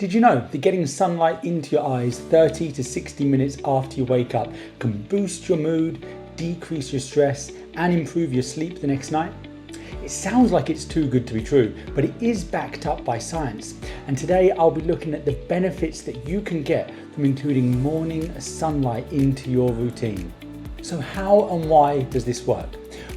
Did you know that getting sunlight into your eyes 30 to 60 minutes after you wake up can boost your mood, decrease your stress, and improve your sleep the next night? It sounds like it's too good to be true, but it is backed up by science. And today I'll be looking at the benefits that you can get from including morning sunlight into your routine. So how and why does this work?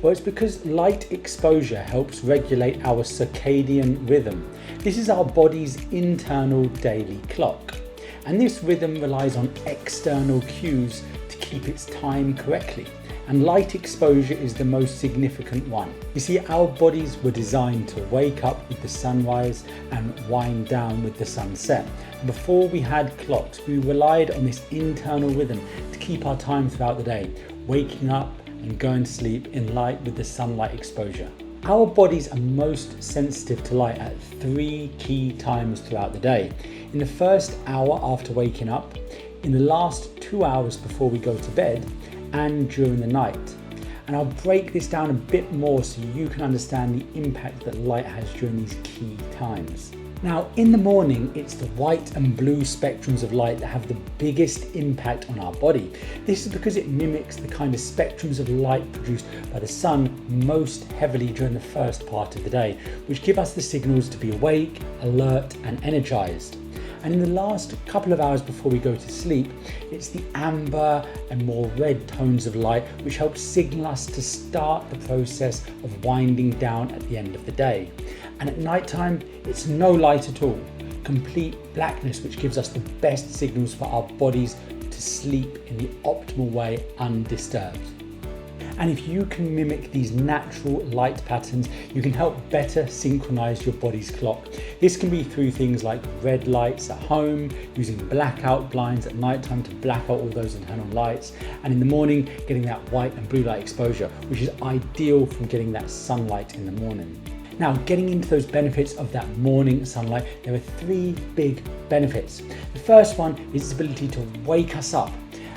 Well, it's because light exposure helps regulate our circadian rhythm. This is our body's internal daily clock. And this rhythm relies on external cues to keep its time correctly. And light exposure is the most significant one. You see, our bodies were designed to wake up with the sunrise and wind down with the sunset. Before we had clocks, we relied on this internal rhythm to keep our time throughout the day, waking up and going to sleep in light with the sunlight exposure. Our bodies are most sensitive to light at 3 key times throughout the day. In the first hour after waking up, in the last 2 hours before we go to bed, and during the night. And I'll break this down a bit more so you can understand the impact that light has during these key times. Now, in the morning, it's the white and blue spectrums of light that have the biggest impact on our body. This is because it mimics the kind of spectrums of light produced by the sun most heavily during the first part of the day, which give us the signals to be awake, alert, and energized. And in the last couple of hours before we go to sleep, it's the amber and more red tones of light which help signal us to start the process of winding down at the end of the day. And at nighttime, it's no light at all, complete blackness, which gives us the best signals for our bodies to sleep in the optimal way undisturbed. And if you can mimic these natural light patterns, you can help better synchronize your body's clock. This can be through things like red lights at home, using blackout blinds at nighttime to black out all those internal lights, and in the morning, getting that white and blue light exposure, which is ideal from getting that sunlight in the morning. Now, getting into those benefits of that morning sunlight, there are 3 big benefits. The first one is its ability to wake us up,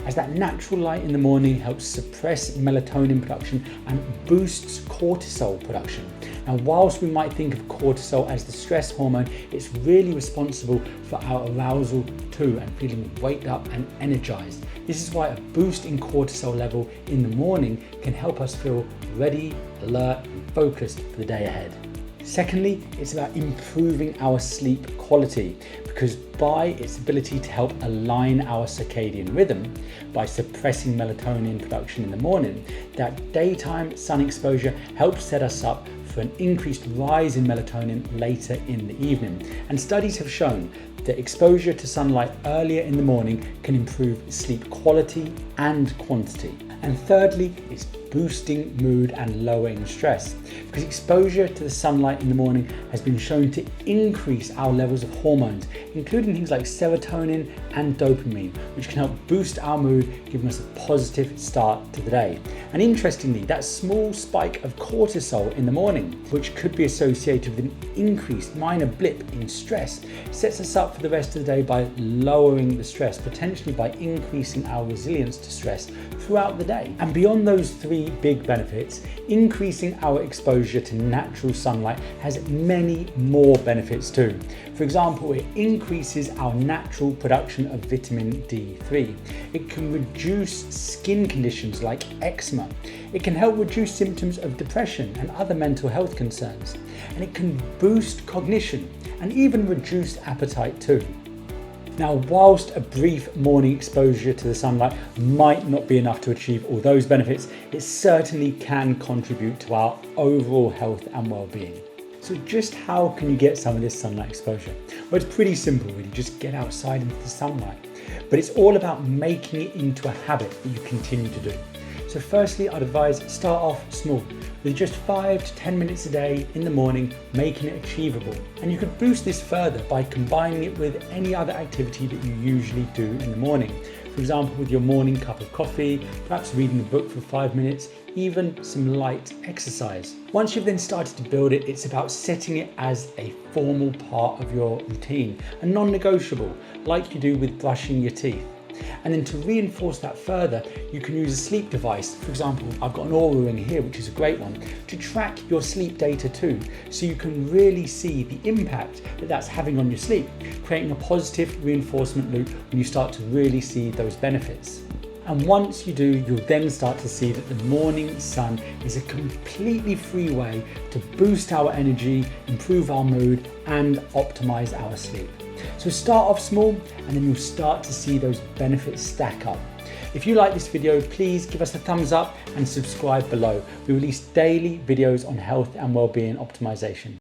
as that natural light in the morning helps suppress melatonin production and boosts cortisol production. Now, whilst we might think of cortisol as the stress hormone, it's really responsible for our arousal too and feeling waked up and energized. This is why a boost in cortisol level in the morning can help us feel ready, alert, and focused for the day ahead. Secondly, it's about improving our sleep quality, because by its ability to help align our circadian rhythm by suppressing melatonin production in the morning, that daytime sun exposure helps set us up for an increased rise in melatonin later in the evening. And studies have shown that exposure to sunlight earlier in the morning can improve sleep quality and quantity. And thirdly, it's boosting mood and lowering stress, because exposure to the sunlight in the morning has been shown to increase our levels of hormones, including things like serotonin and dopamine, which can help boost our mood, giving us a positive start to the day. And interestingly, that small spike of cortisol in the morning, which could be associated with an increased minor blip in stress, sets us up for the rest of the day by lowering the stress, potentially by increasing our resilience to stress throughout the day. And beyond those 3 big benefits, increasing our exposure to natural sunlight has many more benefits too. For example, it increases our natural production of vitamin D3. It can reduce skin conditions like eczema. It can help reduce symptoms of depression and other mental health concerns. And it can boost cognition and even reduce appetite too. Now, whilst a brief morning exposure to the sunlight might not be enough to achieve all those benefits, it certainly can contribute to our overall health and well-being. So just how can you get some of this sunlight exposure? Well, it's pretty simple really, just get outside into the sunlight. But it's all about making it into a habit that you continue to do. So firstly, I'd advise start off small, with just 5 to 10 minutes a day in the morning, making it achievable. And you could boost this further by combining it with any other activity that you usually do in the morning. For example, with your morning cup of coffee, perhaps reading a book for 5 minutes, even some light exercise. Once you've then started to build it, it's about setting it as a formal part of your routine, a non-negotiable, like you do with brushing your teeth. And then to reinforce that further, you can use a sleep device. For example, I've got an Oura Ring here, which is a great one, to track your sleep data too, so you can really see the impact that that's having on your sleep, creating a positive reinforcement loop when you start to really see those benefits. And once you do, you'll then start to see that the morning sun is a completely free way to boost our energy, improve our mood, and optimize our sleep. So start off small, and then you'll start to see those benefits stack up. If you like this video, please give us a thumbs up and subscribe below. We release daily videos on health and wellbeing optimization.